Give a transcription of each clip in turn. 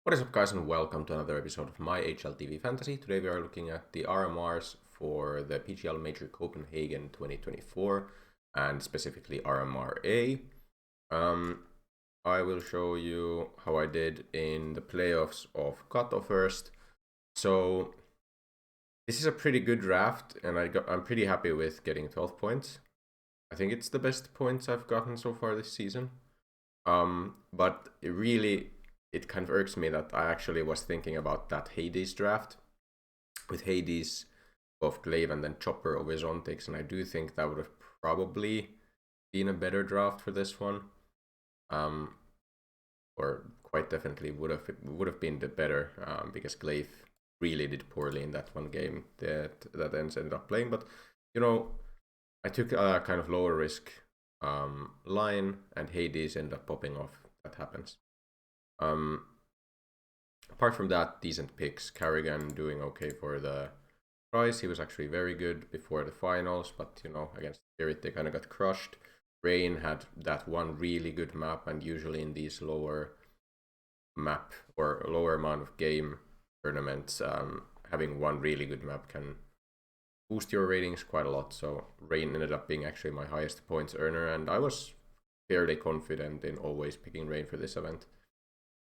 What is up, guys, and welcome to another episode of my HLTV Fantasy. Today we are looking at the RMRs for the PGL Major Copenhagen 2024 and specifically RMR A. I will show you how I did in the playoffs of Kato first. So this is a pretty good draft, and I'm pretty happy with getting 12 points. I think it's the best points I've gotten so far this season. But it kind of irks me that I actually was thinking about that Hades draft with Hades, both Glaive and then Chopper over Zontix, and I do think that would have probably been a better draft for this one. Or quite definitely would have been the better, because Glaive really did poorly in that one game that Ends ended up playing. But you know, I took a kind of lower risk line, and Hades ended up popping off. That happens. Apart from that, decent picks. Carrigan doing okay for the prize. He was actually very good before the finals, but against Spirit they kind of got crushed. Rain had that one really good map, and usually in these lower map or lower amount of game tournaments, having one really good map can boost your ratings quite a lot. So Rain ended up being actually my highest points earner, and I was fairly confident in always picking Rain for this event.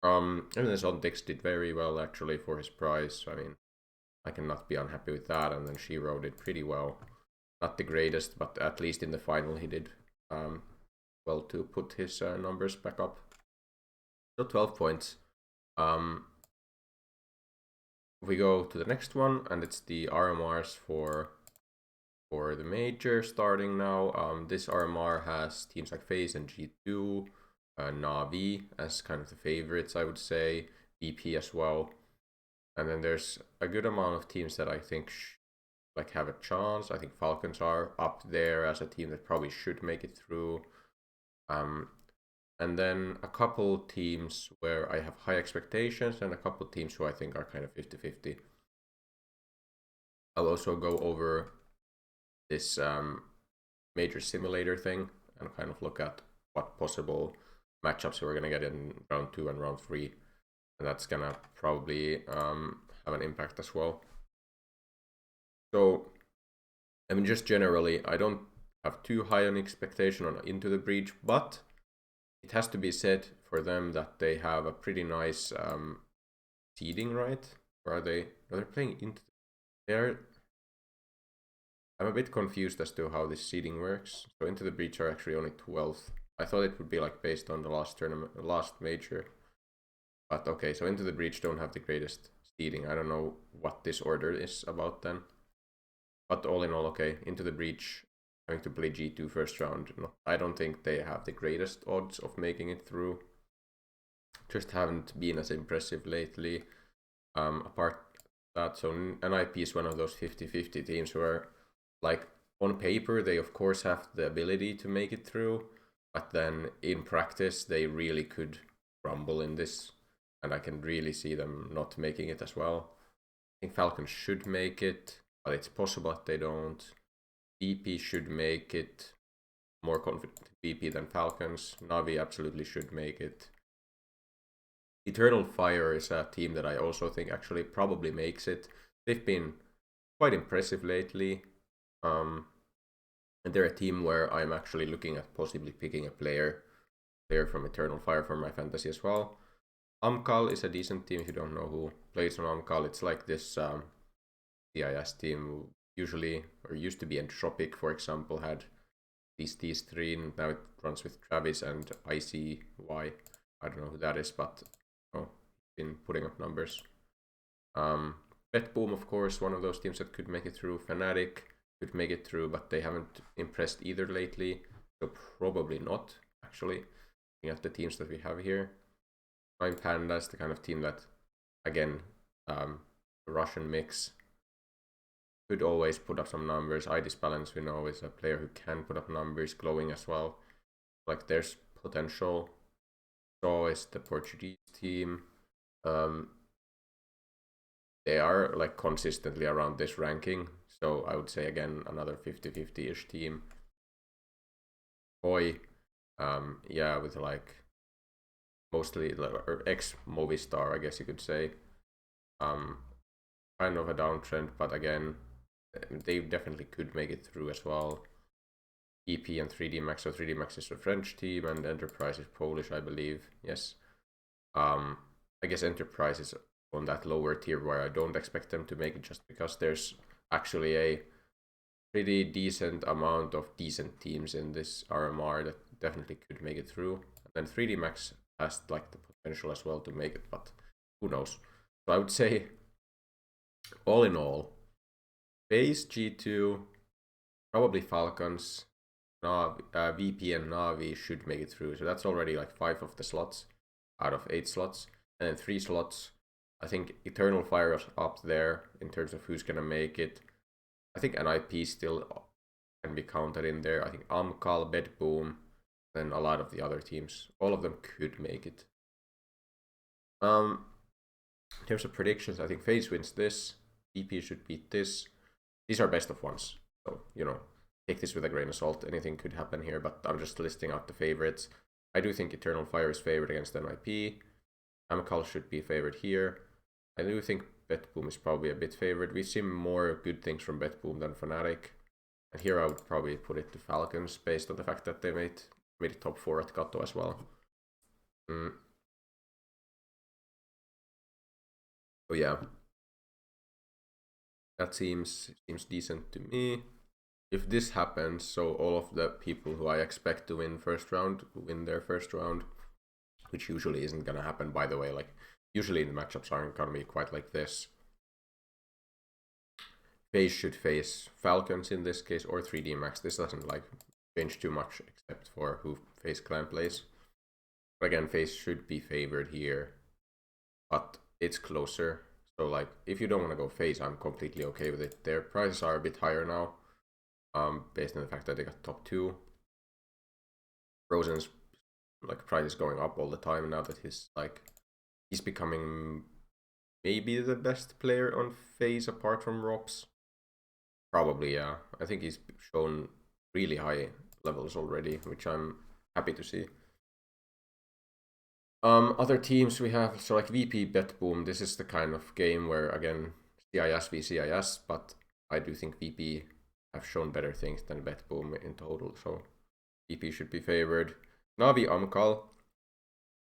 And then Zontix did very well actually for his prize. So, I mean, I cannot be unhappy with that. And then Shiro did pretty well. Not the greatest, but at least in the final he did well to put his numbers back up. So 12 points. We go to the next one, and it's the RMRs for the major starting now. This RMR has teams like FaZe and G2. Navi as kind of the favorites, I would say. BP as well. And then there's a good amount of teams that I think have a chance. I think Falcons are up there as a team that probably should make it through. And then a couple teams where I have high expectations, and a couple teams who I think are kind of 50-50. I'll also go over this major simulator thing and kind of look at what possible matchups we're going to get in round 2 and round 3, and that's going to probably have an impact as well. So, I mean, just generally, I don't have too high an expectation on Into the Breach, but it has to be said for them that they have a pretty nice seeding, right? Or are they? No, they're playing into. I'm a bit confused as to how this seeding works. So Into the Breach are actually only 12th. I thought it would be like based on the last tournament, last major. But okay, so Into the Breach don't have the greatest seeding. I don't know what this order is about then. But all in all, okay, Into the Breach having to play G2 first round. No, I don't think they have the greatest odds of making it through. Just haven't been as impressive lately. Apart that, so NIP is one of those 50-50 teams where, like, on paper they of course have the ability to make it through, but then in practice they really could rumble in this, and I can really see them not making it as well. I think Falcons should make it, but it's possible that they don't. BP should make it. More confident BP than Falcons. Navi absolutely should make it. Eternal Fire is a team that I also think actually probably makes it. They've been quite impressive lately. And they're a team where I'm actually looking at possibly picking a player from Eternal Fire for my fantasy as well. Amcal is a decent team. If you don't know who plays on Amcal, it's like this CIS team usually, or used to be Entropic, for example, had these T3, and now it runs with Travis and ICY. I don't know who that is, but been putting up numbers. Betboom, of course, one of those teams that could make it through. Fnatic could make it through, but they haven't impressed either lately, so probably not, actually, looking at the teams that we have here. Prime Panda is the kind of team that, again, the Russian mix could always put up some numbers. Idis Balance, we know, is a player who can put up numbers. Glowing as well. Like, there's potential. So is the Portuguese team. They are like consistently around this ranking, so I would say again another 50-50-ish team. Boy, yeah, with like mostly, or ex-Movistar, I guess you could say. Kind of a downtrend, but again, they definitely could make it through as well. EP and 3D Max, so 3D Max is a French team and Enterprise is Polish, I believe. Yes. I guess Enterprise is on that lower tier where I don't expect them to make it, just because there's actually a pretty decent amount of decent teams in this RMR that definitely could make it through. And then 3D Max has like the potential as well to make it, but who knows. So I would say, all in all, FaZe, G2, probably Falcons, VP and Navi should make it through. So that's already like 5 of the slots out of 8 slots. And then 3 slots, I think Eternal Fire is up there in terms of who's going to make it. I think NIP still can be counted in there. I think Amcal, Bedboom, and a lot of the other teams, all of them could make it. In terms of predictions, I think FaZe wins this. VP should beat this. These are best of ones. So, take this with a grain of salt. Anything could happen here, but I'm just listing out the favorites. I do think Eternal Fire is favored against NIP. Amcal should be favored here. I do think Betboom is probably a bit favored. We've seen more good things from Betboom than Fnatic. And here I would probably put it to Falcons based on the fact that they made it top 4 at Kato as well. Oh yeah. That seems decent to me. If this happens, so all of the people who I expect to win first round win their first round, which usually isn't gonna happen, by the way. Like, usually the matchups aren't gonna be quite like this. FaZe should face Falcons in this case, or 3D Max. This doesn't like change too much except for who FaZe clan plays. But again, FaZe should be favored here, but it's closer. So like, if you don't want to go FaZe, I'm completely okay with it. Their prices are a bit higher now, based on the fact that they got top 2. Frozen's like price is going up all the time now that he's becoming maybe the best player on FaZe apart from Rops. Probably, yeah. I think he's shown really high levels already, which I'm happy to see. Other teams we have, so like VP Betboom, this is the kind of game where, again, CIS v CIS, but I do think VP have shown better things than Betboom in total, so VP should be favored. Navi Amcal,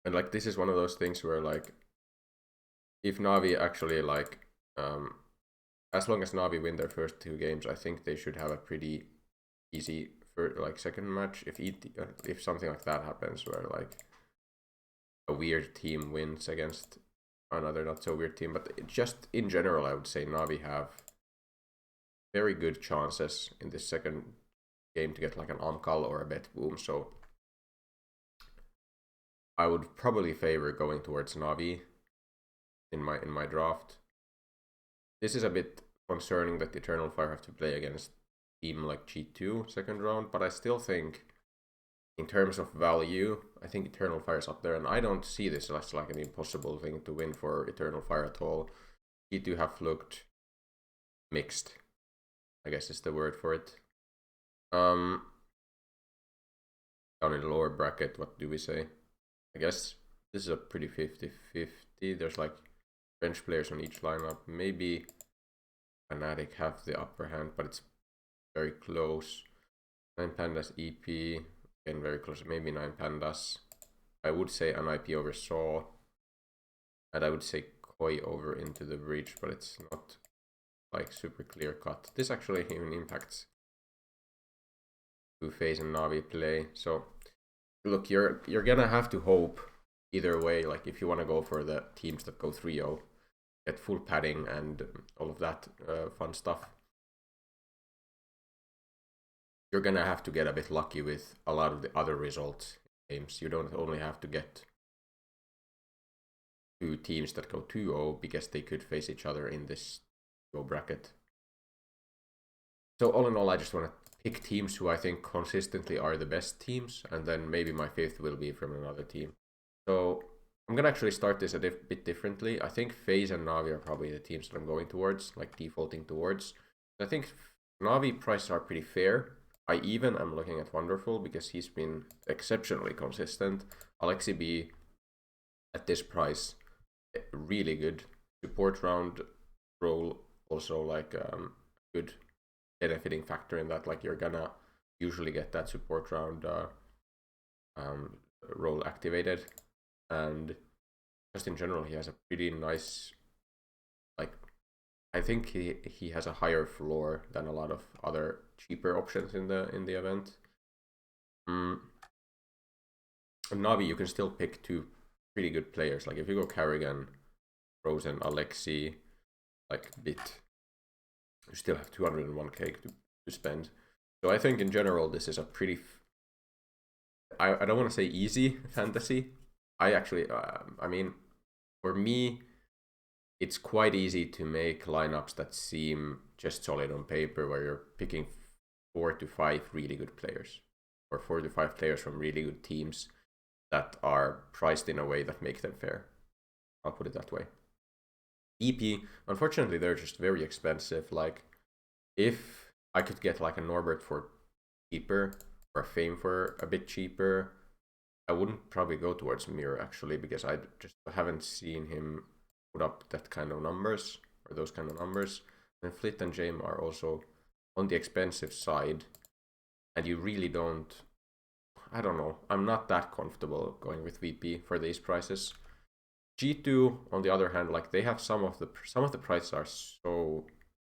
and like this is one of those things where like, if Navi actually like, as long as Navi win their first 2 games, I think they should have a pretty easy second match. If something like that happens, where like a weird team wins against another not so weird team, but just in general, I would say Navi have very good chances in this second game to get like an Amcal or a Betboom. So I would probably favor going towards Navi in my draft. This is a bit concerning that Eternal Fire have to play against a team like G2 second round, but I still think in terms of value, I think Eternal Fire is up there, and I don't see this as like an impossible thing to win for Eternal Fire at all. G2 have looked mixed, I guess is the word for it. Down in the lower bracket, what do we say? I guess this is a pretty 50-50. There's like French players on each lineup. Maybe Fnatic have the upper hand, but it's very close. 9 Pandas EP, again very close. Maybe 9 Pandas. I would say NIP over Saw, and I would say Koi over Into the Breach, but it's not like super clear cut. This actually even impacts who FaZe and Navi play. So look, you're gonna have to hope either way. Like, if you want to go for the teams that go 3-0, get full padding and all of that fun stuff, you're gonna have to get a bit lucky with a lot of the other results in games. You don't only have to get 2 teams that go 2-0 because they could face each other in this bracket. So all in all, I just want to pick teams who I think consistently are the best teams, and then maybe my 5th will be from another team. So I'm gonna actually start this a bit differently. I think FaZe and Navi are probably the teams that I'm going towards, like defaulting towards. I think Navi prices are pretty fair. I even am looking at Wonderful because he's been exceptionally consistent. Alexi B at this price, really good support round role, also like good benefiting factor in that, like you're gonna usually get that support round role activated, and just in general he has a pretty nice, like, I think he has a higher floor than a lot of other cheaper options in the event. Navi, you can still pick two pretty good players. Like if you go Carrigan, Rosen, Alexi, like Bit, you still have 201k to spend. So I think in general this is a pretty, I don't want to say easy fantasy. I actually, I mean, for me, it's quite easy to make lineups that seem just solid on paper, where you're picking 4 to 5 really good players, or 4 to 5 players from really good teams that are priced in a way that make them fair. I'll put it that way. EP, unfortunately, they're just very expensive. Like, if I could get like a Norbert for cheaper, or a Fame for a bit cheaper, I wouldn't probably go towards Mirror actually, because I just haven't seen him put up that kind of numbers, or those kind of numbers. And Flit and Jame are also on the expensive side, and you really don't, I don't know, I'm not that comfortable going with VP for these prices. G2 on the other hand, like they have some of the prices are so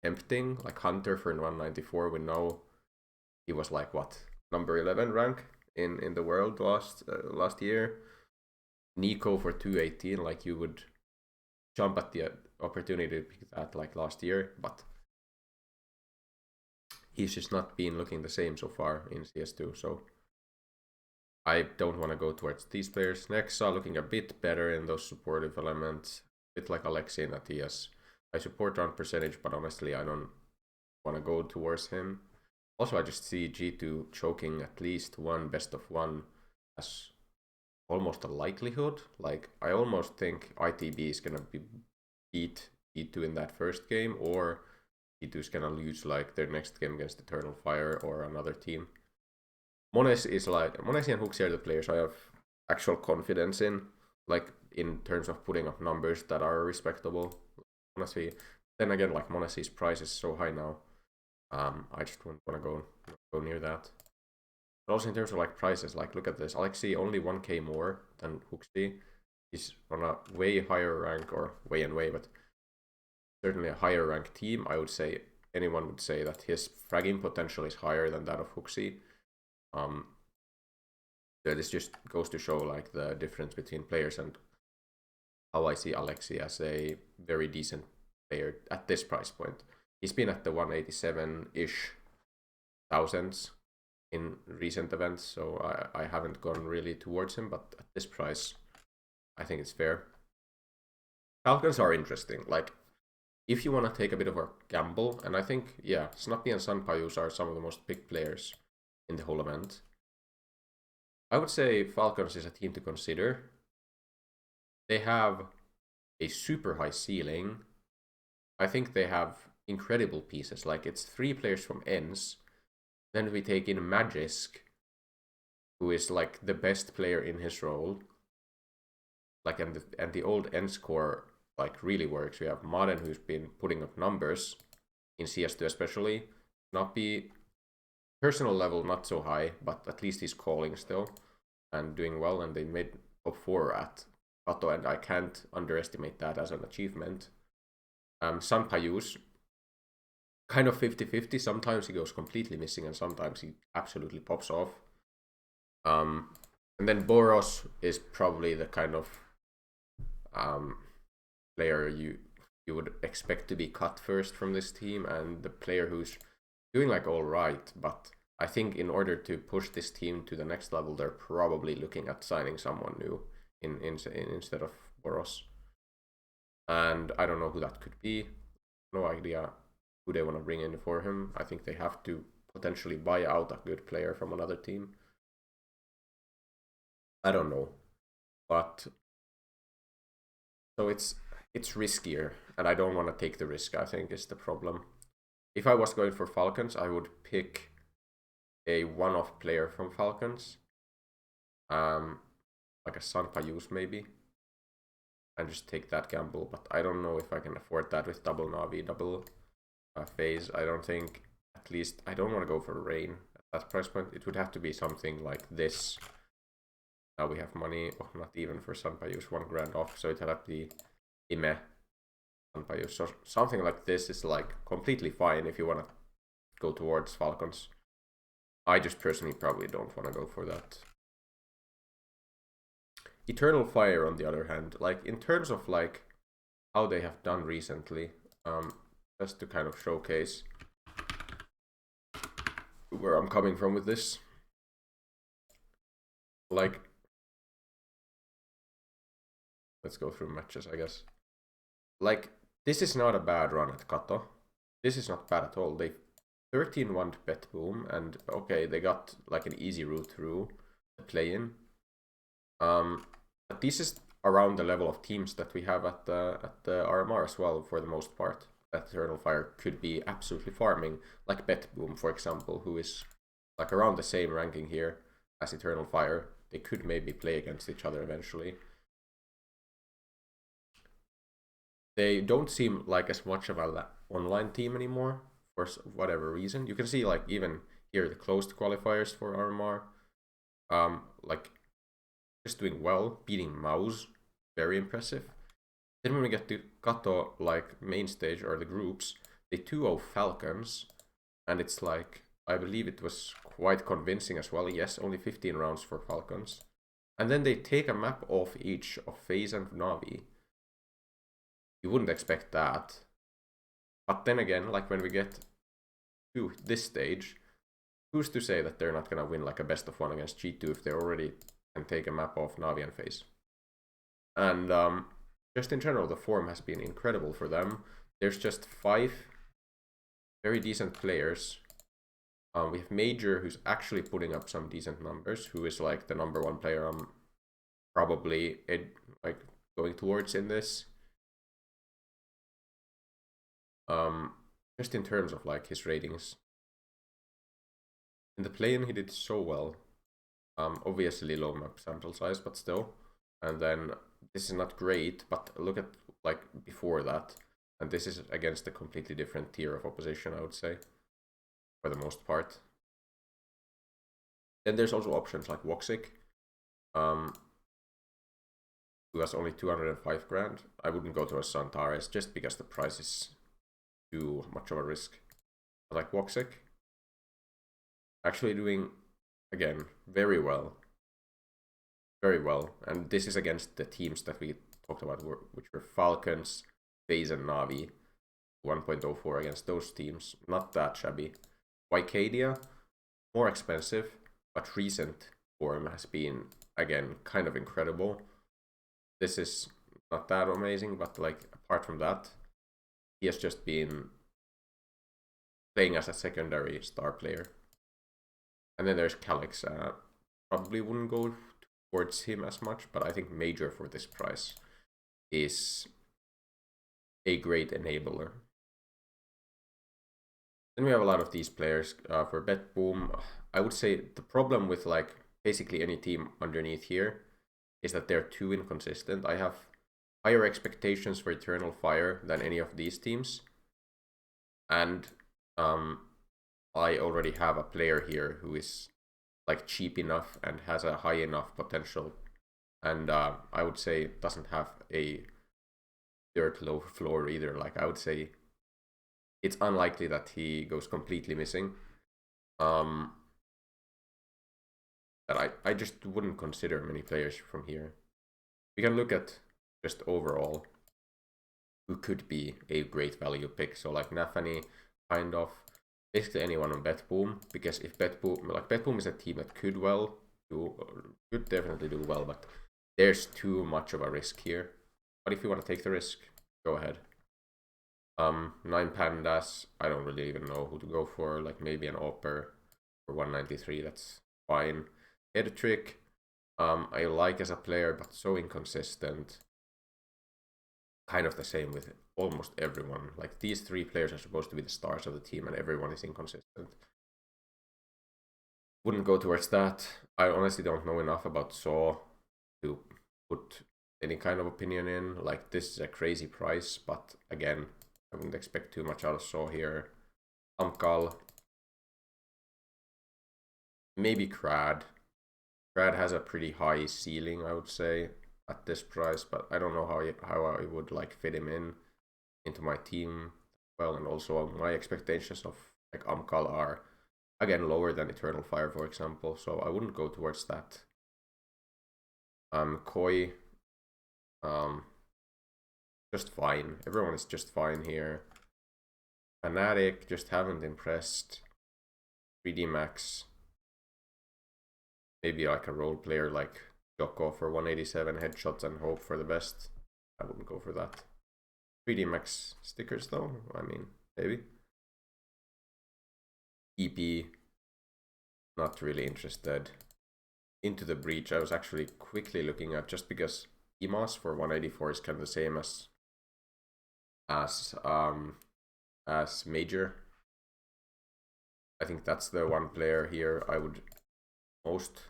tempting, like Hunter for 194, we know he was like what, number 11 rank in the world last year. Nico for 218, like you would jump at the opportunity to pick that like last year, but he's just not been looking the same so far in CS2, so I don't want to go towards these players. Nexa looking a bit better in those supportive elements, a bit like Alexei and Atias. I support on percentage, but honestly I don't want to go towards him. Also, I just see G2 choking at least one best of one as almost a likelihood. Like, I almost think ITB is gonna beat G2 in that first game, or G2 is gonna lose like their next game against Eternal Fire or another team. Mones is like, Monesi and Huxi are the players I have actual confidence in, like in terms of putting up numbers that are respectable. Honestly, then again, like Monesi's price is so high now. I just don't want to go near that. But also in terms of like prices, like look at this. Alexi only 1k more than Huxi. He's on a way higher rank, or way, but certainly a higher rank team. I would say anyone would say that his fragging potential is higher than that of Huxi. So this just goes to show like the difference between players, and how I see Alexi as a very decent player at this price point. He's been at the 187-ish thousands in recent events, so I haven't gone really towards him, but at this price, I think it's fair. Falcons are interesting. Like, if you want to take a bit of a gamble, and I think, yeah, Snappy and Sanpayus are some of the most big players in the whole event, I would say Falcons is a team to consider. They have a super high ceiling. I think they have incredible pieces. Like, it's 3 players from ENS. Then we take in Magisk, who is like the best player in his role. Like, and the old ENS core like really works. We have Maden, who's been putting up numbers in CS2 especially. Snappy, personal level not so high, but at least he's calling still and doing well, and they made top 4 at Kato, and I can't underestimate that as an achievement. Sanpayus, kind of 50-50. Sometimes he goes completely missing, and sometimes he absolutely pops off. And then Boros is probably the kind of player you would expect to be cut first from this team, and the player who's doing like all right, but I think in order to push this team to the next level, they're probably looking at signing someone new instead of Boros. And I don't know who that could be. No idea who they want to bring in for him. I think they have to potentially buy out a good player from another team. I don't know. But so it's riskier, and I don't want to take the risk, I think, is the problem. If I was going for Falcons, I would pick a one-off player from Falcons. Like a Sanpayus maybe. and just take that gamble. But I don't know if I can afford that with double Navi, double phase. I don't think, at least, I don't want to go for Rain at that price point. It would have to be something like this. Now we have money, or not even for Sanpayus, 1 grand off, so it had to be Ime Sanpayus. So something like this is like completely fine if you want to go towards Falcons. I just personally probably don't want to go for that. Eternal Fire, on the other hand, like in terms of like how they have done recently, just to kind of showcase where I'm coming from with this. Like, let's go through matches, I guess. Like, this is not a bad run at Kato. This is not bad at all. They 13-1 to Bet Boom, and okay, they got like an easy route through the play-in. But this is around the level of teams that we have at the RMR as well, for the most part. That Eternal Fire could be absolutely farming, like Bet Boom, for example, who is like around the same ranking here as Eternal Fire. They could maybe play against each other eventually. They don't seem like as much of an online team anymore, for whatever reason. You can see like even here the closed qualifiers for RMR, like just doing well, beating Maus, very impressive. Then when we get to Kato, like main stage or the groups, they 2-0 Falcons, and it's like, I believe it was quite convincing as well. Yes, only 15 rounds for Falcons. And then they take a map off each of FaZe and Navi. You wouldn't expect that. But then again, like when we get to this stage, who's to say that they're not gonna win like a best of 1 against G2 if they already can take a map off Navi and FaZe? And just in general, the form has been incredible for them. There's just 5 very decent players. We have Major, who's actually putting up some decent numbers, who is like the #1 player I'm probably like going towards in this. Just in terms of like his ratings. In the play-in, he did so well. Obviously low map sample size, but still. And then this is not great, but look at like before that. And this is against a completely different tier of opposition, I would say, for the most part. Then there's also options like Woxic, who has only 205 grand. I wouldn't go to a Santares just because the price is too much of a risk. I like Woxic, actually doing, again, very well. Very well. And this is against the teams that we talked about, which were Falcons, FaZe, and Navi. 1.04 against those teams. Not that shabby. Wycadia, more expensive, but recent form has been, again, kind of incredible. This is not that amazing, but like apart from that, he has just been playing as a secondary star player. And then there's Calix. Probably wouldn't go towards him as much, but I think Major for this price is a great enabler. Then we have a lot of these players. For Bet Boom, I would say the problem with like basically any team underneath here is that they're too inconsistent. I have higher expectations for Eternal Fire than any of these teams. And I already have a player here who is like cheap enough and has a high enough potential. And I would say doesn't have a dirt low floor either. Like I would say it's unlikely that he goes completely missing. That I just wouldn't consider many players from here. We can look at just overall who could be a great value pick. So like Nafani, kind of, basically anyone on Bet Boom, because if Bet Boom is a team that could definitely do well, but there's too much of a risk here. But if you want to take the risk, go ahead. 9 Pandas, I don't really even know who to go for. Like maybe an Opper for 193, that's fine. Head Trick, I like as a player, but so inconsistent. Kind of the same with almost everyone. Like these 3 players are supposed to be the stars of the team, and everyone is inconsistent. Wouldn't go towards that. I honestly don't know enough about Saw to put any kind of opinion in. Like, this is a crazy price, but again, I wouldn't expect too much out of Saw here. Amkal. Maybe Crad. Crad has a pretty high ceiling, I would say, at this price, but I don't know how I would like fit him into my team well, and also my expectations of like Amkal are again lower than Eternal Fire, for example, so I wouldn't go towards that. Koi, just fine. Everyone is just fine here. Fnatic just haven't impressed. 3D Max, maybe like a role player like Joko for 187 headshots and hope for the best. I wouldn't go for that. 3D Max stickers though, I mean, maybe. EP, not really interested. Into the Breach, I was actually quickly looking at, just because EMOS for 184 is kind of the same as Major. I think that's the one player here I would most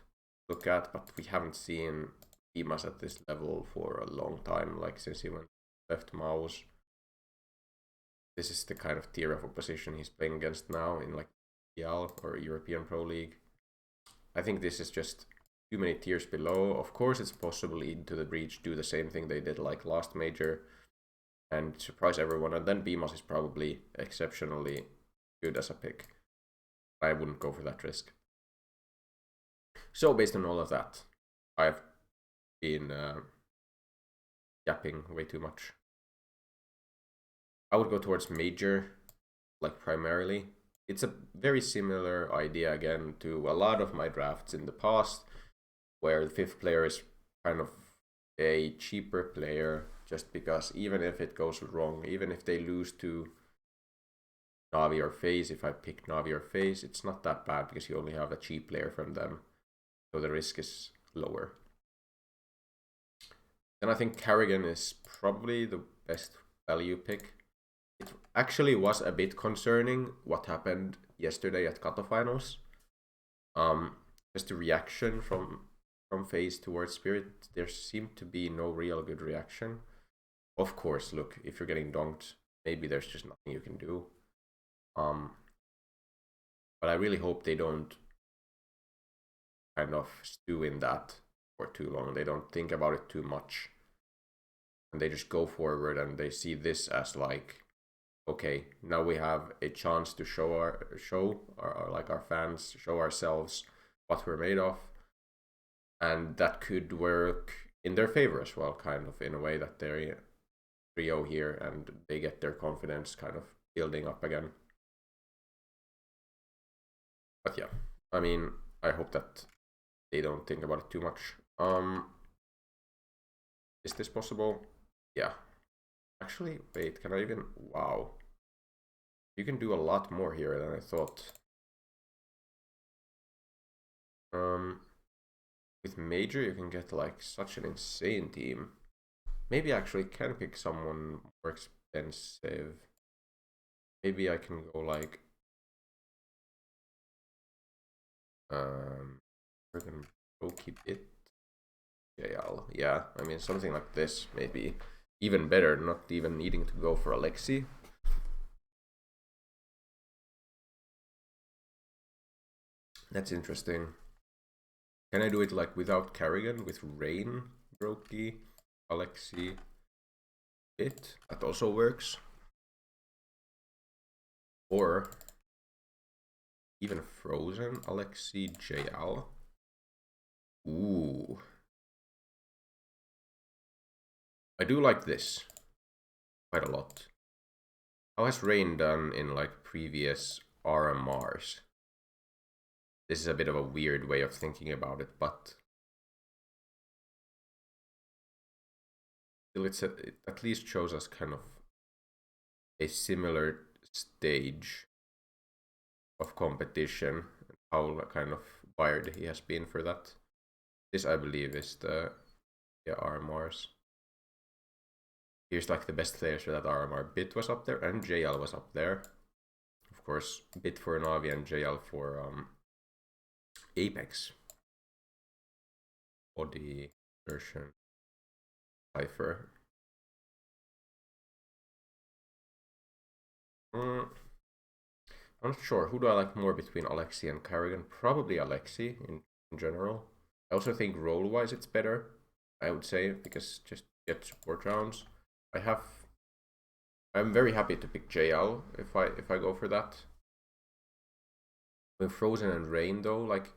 look at, but we haven't seen EMOS at this level for a long time, like since he left Mouse. This is the kind of tier of opposition he's playing against now in like PGL or European Pro League. I think this is just too many tiers below. Of course, it's possible Into the Breach do the same thing they did like last major and surprise everyone, and then BMOS is probably exceptionally good as a pick. I wouldn't go for that risk. So based on all of that, I've been yapping way too much. I would go towards Major, like primarily. It's a very similar idea again to a lot of my drafts in the past, where the 5th player is kind of a cheaper player, just because even if it goes wrong, even if they lose to Navi or FaZe, if I pick Navi or FaZe, it's not that bad because you only have a cheap player from them, so the risk is lower. Then I think Carrigan is probably the best value pick. It actually was a bit concerning what happened yesterday at Kata Finals. Just the reaction from FaZe towards Spirit, there seemed to be no real good reaction. Of course, look, if you're getting donked, maybe there's just nothing you can do. But I really hope they don't kind of stew in that for too long. They don't think about it too much, and they just go forward and they see this as like, okay, now we have a chance to show our fans, show ourselves what we're made of, and that could work in their favor as well, kind of in a way that they're 3-0 here and they get their confidence kind of building up again. But yeah, I mean, I hope that they don't think about it too much. Is this possible? Yeah. Actually, wait, can I even... Wow. You can do a lot more here than I thought. With Major, you can get like such an insane team. Maybe I actually can pick someone more expensive. Maybe I can go like... Freaking keep it. Yeah, I mean, something like this, maybe even better, not even needing to go for Alexi. That's interesting. Can I do it like without Carrigan, with Rain, Brokey, Alexi, Bit? That also works. Or even Frozen, Alexi, JL. Ooh. I do like this quite a lot. How has Rain done in like previous RMRs? This is a bit of a weird way of thinking about it, but still it at least shows us kind of a similar stage of competition, and how kind of wired he has been for that. This, I believe, is the RMRs. Here's like the best players for that RMR. Bit was up there and JL was up there. Of course, Bit for Navi and JL for Apex. Body version. Cypher. I'm not sure. Who do I like more between Alexi and Carrigan? Probably Alexi in general. I also think role-wise it's better, I would say, because just get support rounds. I'm very happy to pick JL if I go for that. With Frozen and Rain though, like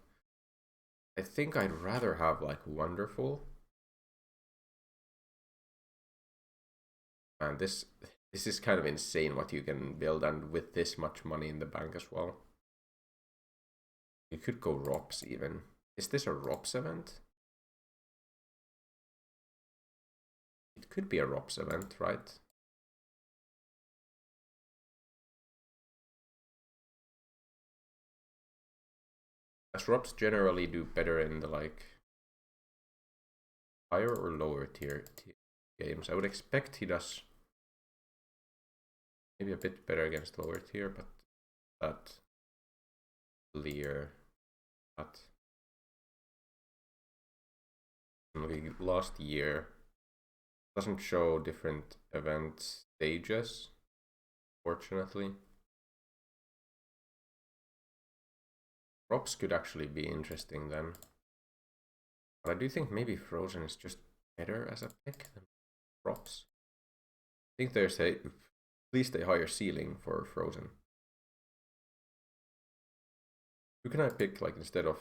I think I'd rather have like Wonderful. And this is kind of insane what you can build, and with this much money in the bank as well. You could go ROPS even. Is this a ROPS event? It could be a ROPS event, right? Does ROPS generally do better in the like higher or lower tier games? I would expect he does maybe a bit better against lower tier, but that clear that last year doesn't show different event stages, fortunately. ROPS could actually be interesting then. But I do think maybe Frozen is just better as a pick than ROPS. I think there's at least a higher ceiling for Frozen. Who can I pick like instead of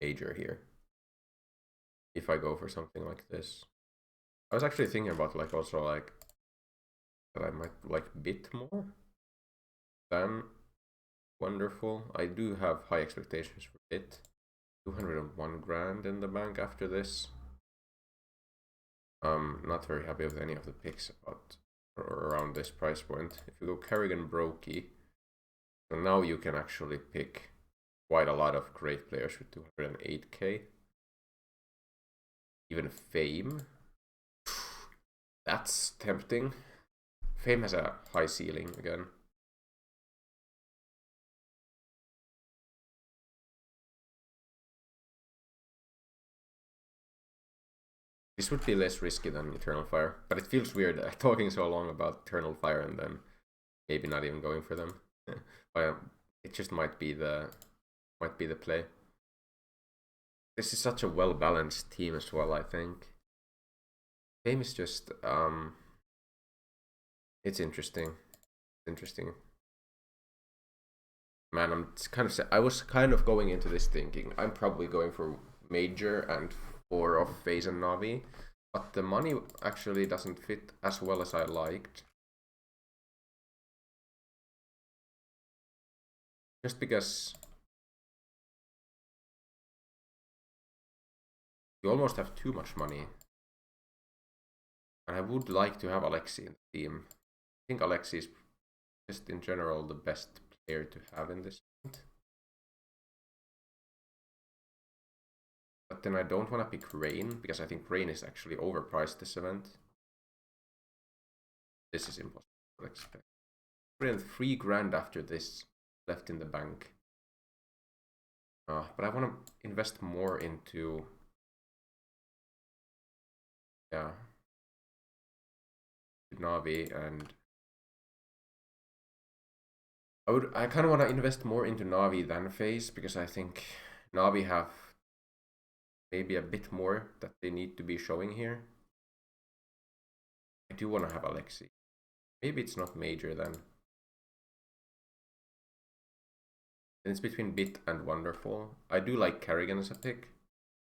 Major here? If I go for something like this. I was actually thinking about like also like that I might like Bit more than Wonderful. I do have high expectations for Bit. 201 grand in the bank after this. Not very happy with any of the picks but around this price point. If you go Carrigan Brokey, so now you can actually pick quite a lot of great players with 208k. Even Fame. That's tempting. Fame has a high ceiling again. This would be less risky than Eternal Fire, but it feels weird talking so long about Eternal Fire and then maybe not even going for them. But it just might be the play. This is such a well-balanced team as well, I think. Fame is just it's interesting. Man, I was kind of going into this thinking I'm probably going for Major and 4 of FaZe and Navi, but the money actually doesn't fit as well as I liked. Just because you almost have too much money. And I would like to have Alexi in the team. I think Alexi is just in general the best player to have in this event. But then I don't want to pick Rain, because I think Rain is actually overpriced this event. This is impossible to expect. 3 grand after this left in the bank. But I want to invest more into... yeah. Navi, and I kind of want to invest more into Navi than FaZe, because I think Navi have maybe a bit more that they need to be showing here. I do want to have Alexi. Maybe it's not Major then. And it's between Bit and Wonderful. I do like Carrigan as a pick.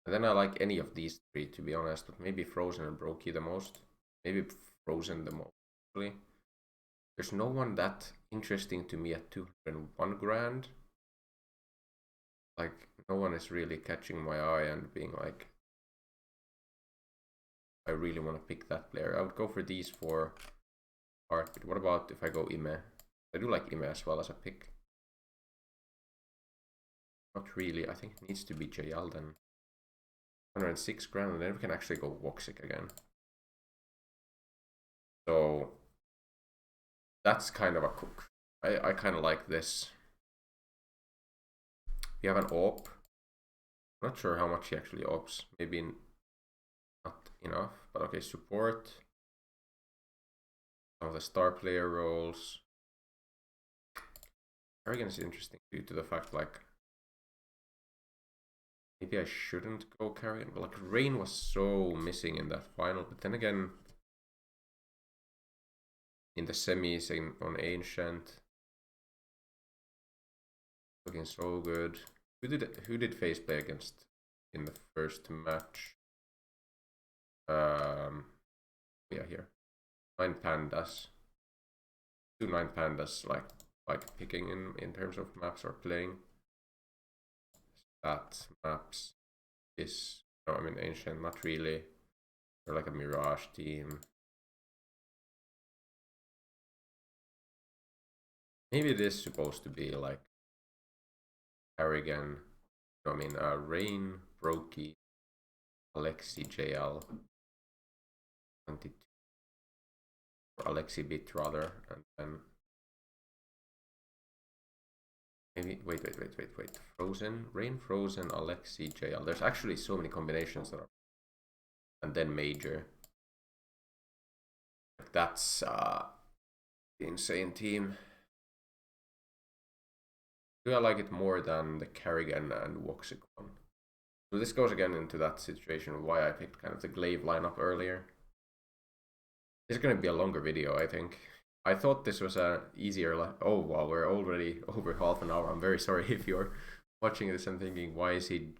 And then I like any of these 3 to be honest, but maybe Frozen and Brokey the most. Maybe Frozen the most, actually. There's no one that interesting to me at 201 grand. Like, no one is really catching my eye and being like, I really want to pick that player. I would go for these 4 But what about if I go Ime? I do like Ime as well as a pick. Not really. I think it needs to be JL then. 106 grand, and then we can actually go Woxic again. So that's kind of a cook. I kind of like this. We have an AWP. Not sure how much he actually AWPs. Maybe not enough. But okay, support. Some of the star player roles. Carrigan is interesting due to the fact, like, maybe I shouldn't go Carrigan, but like Rain was so missing in that final. But then again, in the semis on Ancient, looking so good. Who did face play against in the first match? Yeah, here. 9 pandas. 2 9 pandas, like picking in terms of maps or playing. That maps is, no, I mean Ancient, not really. They're like a Mirage team. Maybe it is supposed to be like Carrigan, I mean Rain, Brokey, Alexi, JL, 22, or Alexi Bit rather, and then maybe wait. Frozen, Rain, Frozen, Alexi, JL. There's actually so many combinations that are, and then Major. That's the insane team. Do I like it more than the Carrigan and Woxic one? So this goes again into that situation why I picked kind of the Glaive lineup earlier. This is going to be a longer video, I think. I thought this was a easier. Oh wow, we're already over half an hour. I'm very sorry if you're watching this and thinking, why is he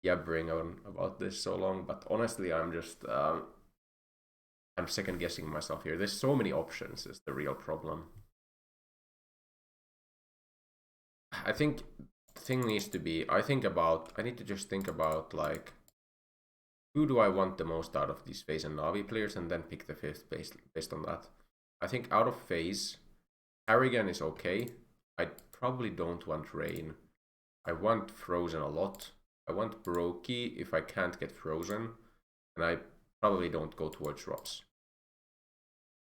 yabbering on about this so long? But honestly, I'm just I'm second guessing myself here. There's so many options is the real problem. I think the thing needs to be, I need to just think about like, who do I want the most out of these FaZe and Na'Vi players, and then pick the fifth based on that. I think out of FaZe, Harrigan is okay. I probably don't want Rain. I want Frozen a lot. I want Brokey if I can't get Frozen. And I probably don't go towards Rops.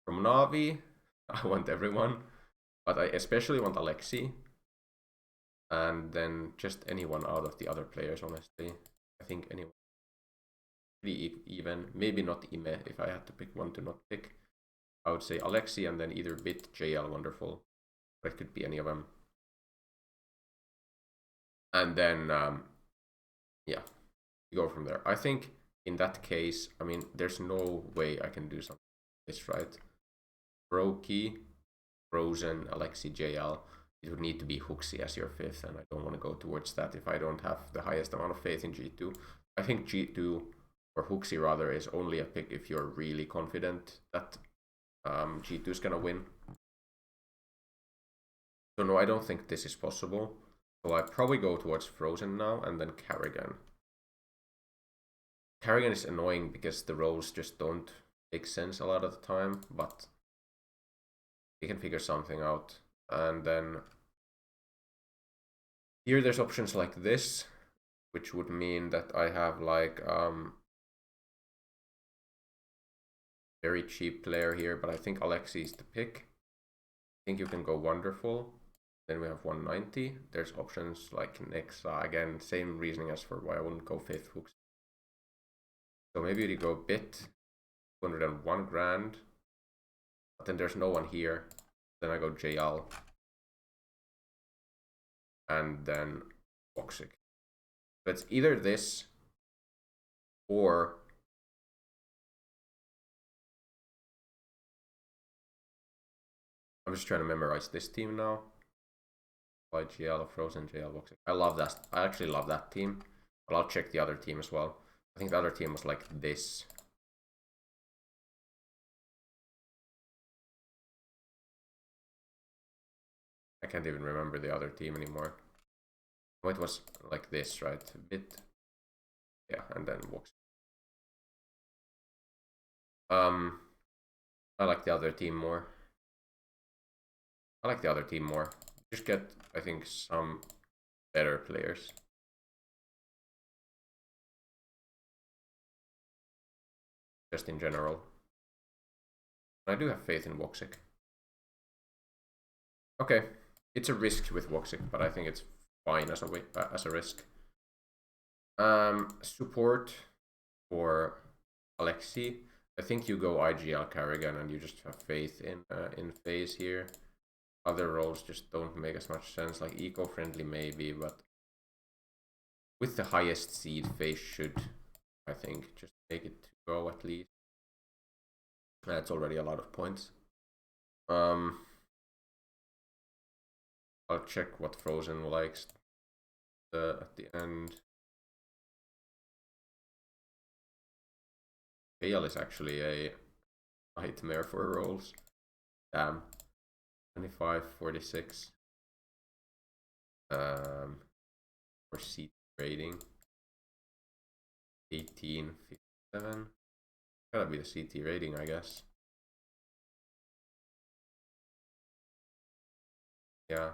From Na'Vi, I want everyone. But I especially want Alexi. And then just anyone out of the other players, honestly. I think anyone. Pretty even. Maybe not Ime if I had to pick one to not pick. I would say Alexi and then either Bit, JL, Wonderful. But it could be any of them. And then, yeah, you go from there. I think in that case, I mean, there's no way I can do something like this, right? Brokey, Frozen, Alexi, JL. It would need to be Hooksy as your fifth, and I don't want to go towards that if I don't have the highest amount of faith in G2. I think G2, or Hooksy rather, is only a pick if you're really confident that G2 is gonna win. So no, I don't think this is possible. So I probably go towards Frozen now, and then Carrigan. Carrigan is annoying because the roles just don't make sense a lot of the time, but we can figure something out. And then here there's options like this, which would mean that I have like very cheap player here, but I think Alexi is the pick. I think you can go Wonderful. Then we have 190. There's options like Nexa. Again, same reasoning as for why I wouldn't go fifth hooks. So maybe you go Bit, 201 grand. But then there's no one here. Then I go JL. And then Voxic. So it's either this or I'm just trying to memorize this team now. YGL, Frozen, JL, Voxic. I love that. I actually love that team. But I'll check the other team as well. I think the other team was like this. I can't even remember the other team anymore. Oh, it was like this, right? Bit. Yeah, and then Voxic. I like the other team more. Just get, I think, some better players. Just in general. I do have faith in Voxic. Okay, it's a risk with Voxic, but I think it's fine as a risk. Support for Alexi. I think you go IGL Carrigan and you just have faith in FaZe here. Other roles just don't make as much sense, like eco-friendly maybe, but with the highest seed, FaZe should, I think, just make it to go at least. That's already a lot of points. I'll check what Frozen likes at the end. PGL is actually a nightmare for rolls. Damn. 25, 46. For seat rating. 18, 57. Gotta be the CT rating, I guess. Yeah.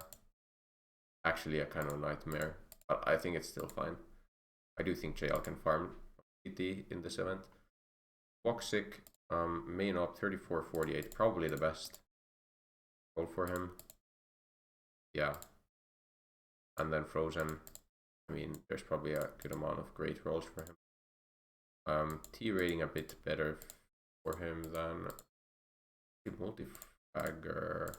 Actually a kind of nightmare, but I think it's still fine. I do think JL can farm CT in this event. Woxic, main op 34-48, probably the best goal for him. Yeah. And then Frozen, I mean, there's probably a good amount of great rolls for him. T rating a bit better for him than multi-fragger.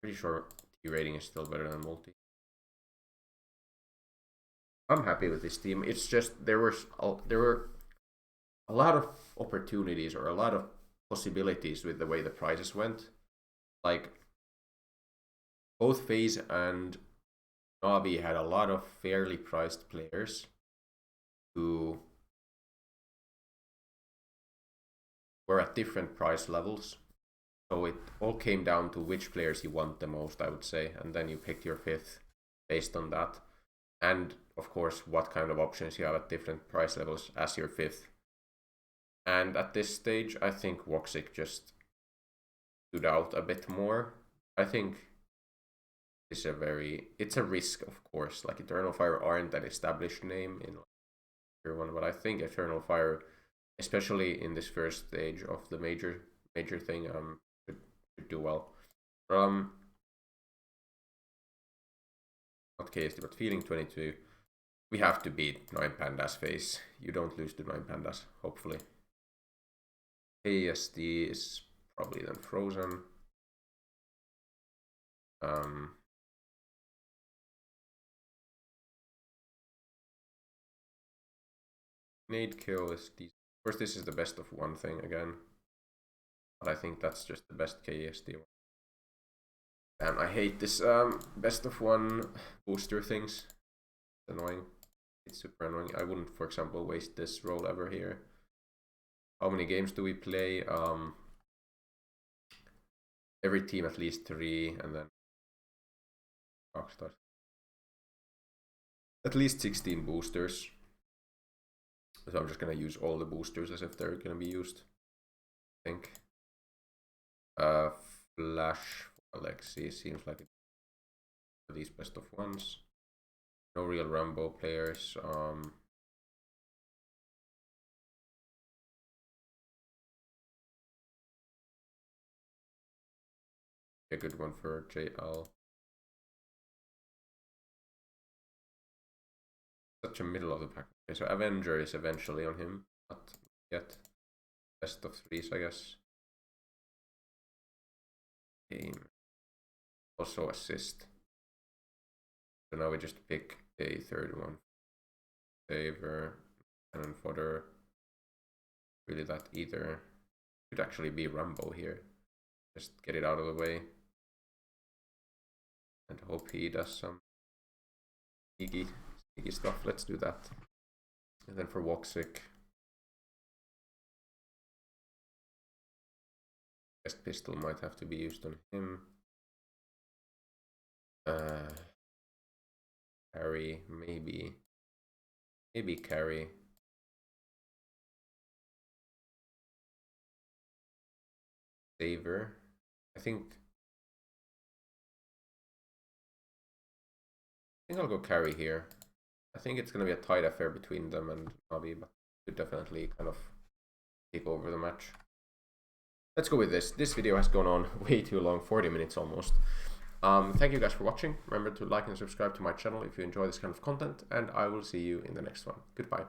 Pretty sure T rating is still better than multi. I'm happy with this team. It's just there were a lot of opportunities or a lot of possibilities with the way the prizes went. Like both FaZe and Navi had a lot of fairly priced players who were at different price levels. So it all came down to which players you want the most, I would say, and then you picked your fifth based on that. And of course, what kind of options you have at different price levels as your fifth. And at this stage, I think Woxic just stood out a bit more. I think it's a risk, of course. Like Eternal Fire aren't an established name in Tier 1, but I think Eternal Fire, especially in this first stage of the major thing, should do well. Not KSD, but Feeling 22. We have to beat 9 Pandas FaZe. You don't lose to 9 Pandas, hopefully. KSD is probably then Frozen. Nade kill is decent. Of course, this is the best of one thing again. But I think that's just the best KSD one. And I hate this best of one booster things. It's annoying. It's super annoying. I wouldn't, for example, waste this roll ever here. How many games do we play? Every team at least 3, and then Rockstar. At least 16 boosters. So I'm just gonna use all the boosters as if they're gonna be used. I think. Flash Alexi seems like these best of ones. No real Rambo players. A good one for JL. Such a middle of the pack. Okay, so Avenger is eventually on him, not yet. Best of 3s, I guess. Game. Also assist. So now we just pick a third one. Saver, cannon fodder. Really that either. Could actually be Rambo here. Just get it out of the way. And hope he does some sneaky stuff. Let's do that. And then for Woxic, best pistol might have to be used on him. Carry, maybe carry. Saver, I think I'll go carry here. I think it's gonna be a tight affair between them and Navi, but could definitely kind of take over the match. Let's go with this. This video has gone on way too long, 40 minutes almost. Thank you guys for watching. Remember to like and subscribe to my channel if you enjoy this kind of content, and I will see you in the next one. Goodbye.